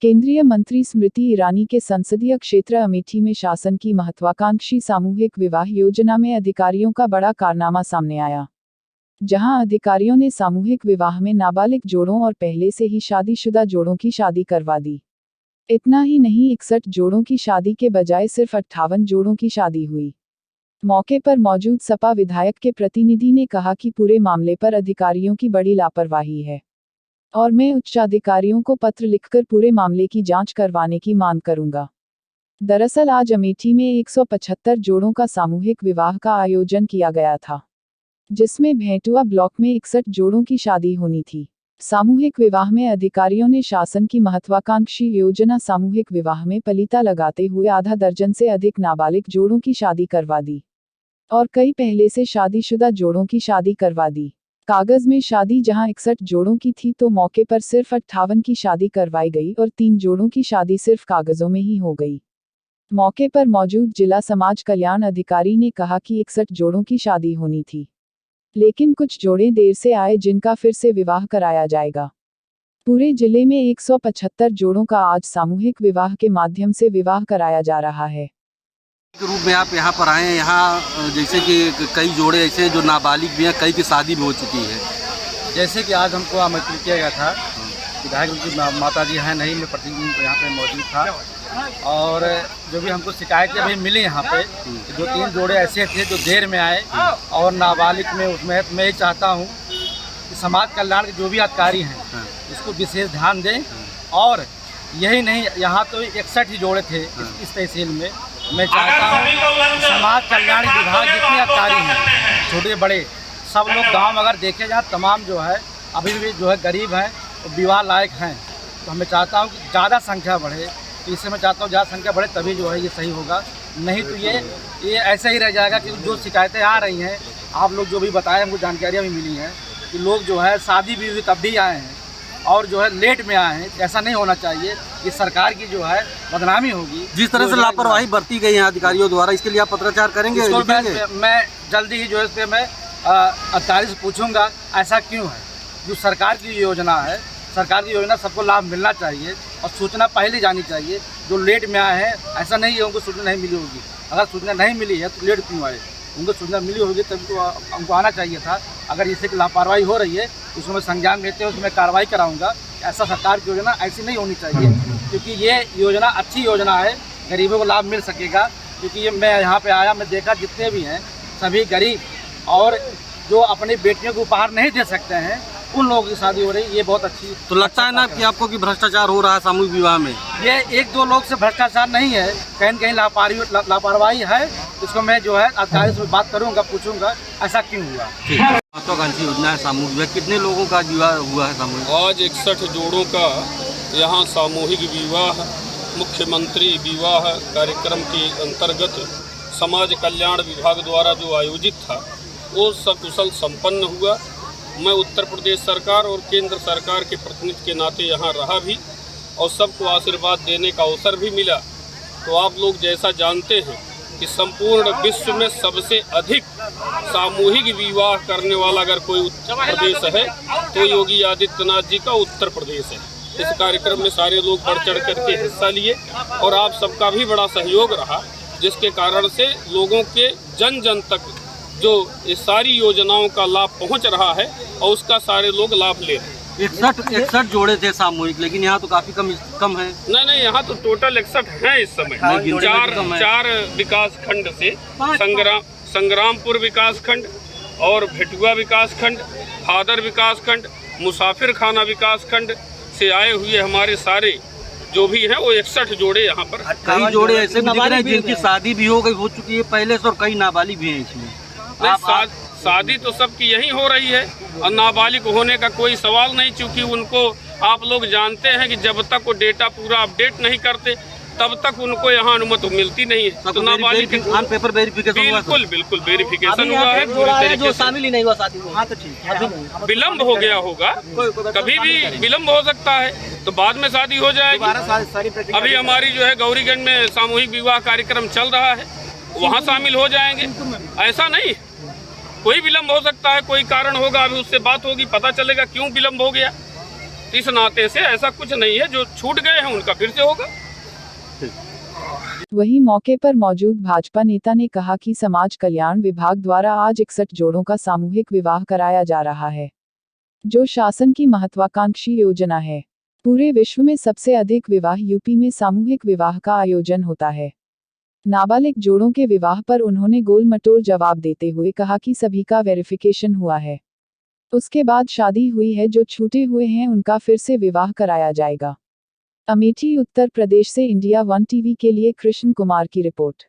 केंद्रीय मंत्री स्मृति ईरानी के संसदीय क्षेत्र अमेठी में शासन की महत्वाकांक्षी सामूहिक विवाह योजना में अधिकारियों का बड़ा कारनामा सामने आया, जहां अधिकारियों ने सामूहिक विवाह में नाबालिग जोड़ों और पहले से ही शादीशुदा जोड़ों की शादी करवा दी। इतना ही नहीं, 61 जोड़ों की शादी के बजाय सिर्फ 58 जोड़ों की शादी हुई। मौके पर मौजूद सपा विधायक के प्रतिनिधि ने कहा कि पूरे मामले पर अधिकारियों की बड़ी लापरवाही है और मैं उच्चाधिकारियों को पत्र लिखकर पूरे मामले की जांच करवाने की मांग करूंगा। दरअसल आज अमेठी में 175 जोड़ों का सामूहिक विवाह का आयोजन किया गया था, जिसमें भेंटुआ ब्लॉक में 61 जोड़ों की शादी होनी थी। सामूहिक विवाह में अधिकारियों ने शासन की महत्वाकांक्षी योजना सामूहिक विवाह में पलीता लगाते हुए आधा दर्जन से अधिक नाबालिग जोड़ों की शादी करवा दी और कई पहले से शादीशुदा जोड़ों की शादी करवा दी। कागज में शादी जहां 61 जोड़ों की थी तो मौके पर सिर्फ 58 की शादी करवाई गई और 3 जोड़ों की शादी सिर्फ कागजों में ही हो गई। मौके पर मौजूद जिला समाज कल्याण अधिकारी ने कहा कि 61 जोड़ों की शादी होनी थी, लेकिन कुछ जोड़े देर से आए जिनका फिर से विवाह कराया जाएगा। पूरे जिले में 175 जोड़ों का आज सामूहिक विवाह के माध्यम से विवाह कराया जा रहा है। रूप में आप यहाँ पर आए हैं, यहाँ जैसे कि कई जोड़े ऐसे हैं जो नाबालिग भी हैं, कई की शादी भी हो चुकी है। जैसे कि आज हमको आमंत्रित किया गया था, विधायक उनकी माता जी हैं नहीं, मैं प्रतिदिन यहाँ पे मौजूद था और जो भी हमको शिकायतें अभी मिली यहाँ पे, 2-3 जोड़े ऐसे थे जो देर में आए और नाबालिग में उसमें मैं ये चाहता हूँ कि समाज कल्याण के जो भी अधिकारी हैं इसको विशेष ध्यान दें। और यही नहीं, यहाँ तो 61 ही जोड़े थे इस तहसील में। मैं चाहता हूँ समाज कल्याण विभाग जितने अधिकारी हैं छोटे बड़े सब लोग गांव अगर देखे जाए तमाम जो है अभी भी जो है गरीब हैं और विवाह लायक हैं, तो मैं चाहता हूँ कि ज़्यादा संख्या बढ़े। इससे मैं चाहता हूँ ज़्यादा संख्या बढ़े तभी जो है ये सही होगा, नहीं तो ये ऐसे ही रह जाएगा कि जो शिकायतें आ रही हैं आप लोग जो भी बताए हमको जानकारियाँ भी मिली हैं कि लोग जो है शादी भी हुई तब भी आए हैं और जो है लेट में आए हैं। ऐसा नहीं होना चाहिए, ये सरकार की जो है बदनामी होगी। जिस तरह से लापरवाही बरती गई है अधिकारियों द्वारा, इसके लिए आप पत्राचार करेंगे? मैं जल्दी ही जो है इस पर मैं अधिकारी से पूछूंगा ऐसा क्यों है। जो सरकार की योजना है, सरकार की योजना सबको लाभ मिलना चाहिए और सूचना पहले जानी चाहिए। जो लेट में आए हैं ऐसा नहीं है उनको सूचना नहीं मिली होगी, अगर सूचना नहीं मिली है तो लेट क्यों आए, उनको सूचना मिली होगी तभी तो हमको आना चाहिए था। अगर इससे लापरवाही हो रही है उसमें मैं संज्ञान लेते हैं, उसमें कार्रवाई कराऊंगा। ऐसा सरकार की योजना ऐसी नहीं होनी चाहिए, क्योंकि ये योजना अच्छी योजना है, गरीबों को लाभ मिल सकेगा। क्योंकि ये मैं यहाँ पे आया, मैं देखा जितने भी हैं सभी गरीब और जो अपनी बेटियों को उपहार नहीं दे सकते हैं उन लोगों की शादी हो रही, ये बहुत अच्छी। तो लगता है ना कि आपको कि भ्रष्टाचार हो रहा है सामूहिक विवाह में? ये 1-2 लोग से भ्रष्टाचार नहीं है, कहीं कहीं लापरवाही है। इसको मैं जो है अधिकारी से बात करूंगा, पूछूंगा ऐसा क्यों हुआ। महत्वाकांक्षी योजना है सामूहिक विवाह, कितने लोगों का विवाह हुआ है सामूहिक? आज 61 जोड़ों का यहाँ सामूहिक विवाह मुख्यमंत्री विवाह कार्यक्रम के अंतर्गत समाज कल्याण विभाग द्वारा जो आयोजित था वो सकुशल संपन्न हुआ। मैं उत्तर प्रदेश सरकार और केंद्र सरकार के प्रतिनिधि के नाते यहाँ रहा भी और सबको आशीर्वाद देने का अवसर भी मिला। तो आप लोग जैसा जानते हैं कि संपूर्ण विश्व में सबसे अधिक सामूहिक विवाह करने वाला अगर कोई उत्तर प्रदेश है तो योगी आदित्यनाथ जी का उत्तर प्रदेश है। इस कार्यक्रम में सारे लोग बढ़ चढ़ करके हिस्सा लिए और आप सबका भी बड़ा सहयोग रहा, जिसके कारण से लोगों के जन जन तक जो इस सारी योजनाओं का लाभ पहुंच रहा है और उसका सारे लोग लाभ ले रहे हैं। 61 जोड़े थे सामूहिक, लेकिन यहाँ तो काफी कम है। नहीं, यहाँ तो टोटल 61 हैं इस समय। 4 विकास खंड से संग्रामपुर विकास खंड और भेटुआ विकास खंड, भादर विकास खंड, मुसाफिर खाना विकास खंड से आए हुए हमारे सारे जो भी हैं वो 61 जोड़े यहाँ पर। कई जोड़े ऐसे भी दिख रहे हैं जिनकी शादी भी हो चुकी है पहले से और कई नाबालिग भी हैं इसमें। शादी तो सबकी यही हो रही है और नाबालिग होने का कोई सवाल नहीं, चूँकि उनको आप लोग जानते हैं कि जब तक वो डेटा पूरा अपडेट नहीं करते तब तक उनको यहाँ अनुमति मिलती नहीं है। तो नाबालिग पेपर वेरिफिकेशन बिल्कुल वेरिफिकेशन हुआ है पूरी तरीके से। शामिल ही नहीं हुआ शादी में, हाँ तो ठीक है, विलम्ब हो गया होगा, कभी भी विलम्ब हो सकता है तो बाद में शादी हो जाएगी। अभी हमारी जो है गौरीगंज में सामूहिक विवाह कार्यक्रम चल रहा है, वहाँ शामिल हो जाएंगे। ऐसा नहीं, कोई विलम्ब हो सकता है, कोई कारण होगा, अभी उससे बात होगी, पता चलेगा क्यों विलम्ब हो गया। तो इस नाते से ऐसा कुछ नहीं है, जो छूट गए हैं उनका फिर से होगा। वहीं मौके पर मौजूद भाजपा नेता ने कहा कि समाज कल्याण विभाग द्वारा आज 61 जोड़ों का सामूहिक विवाह कराया जा रहा है, जो शासन की महत्वाकांक्षी योजना है। पूरे विश्व में सबसे अधिक विवाह यूपी में सामूहिक विवाह का आयोजन होता है। नाबालिग जोड़ों के विवाह पर उन्होंने गोल मटोल जवाब देते हुए कहा कि सभी का वेरिफिकेशन हुआ है, उसके बाद शादी हुई है, जो छूटे हुए हैं उनका फिर से विवाह कराया जाएगा। अमेठी उत्तर प्रदेश से इंडिया 1 टीवी के लिए कृष्ण कुमार की रिपोर्ट।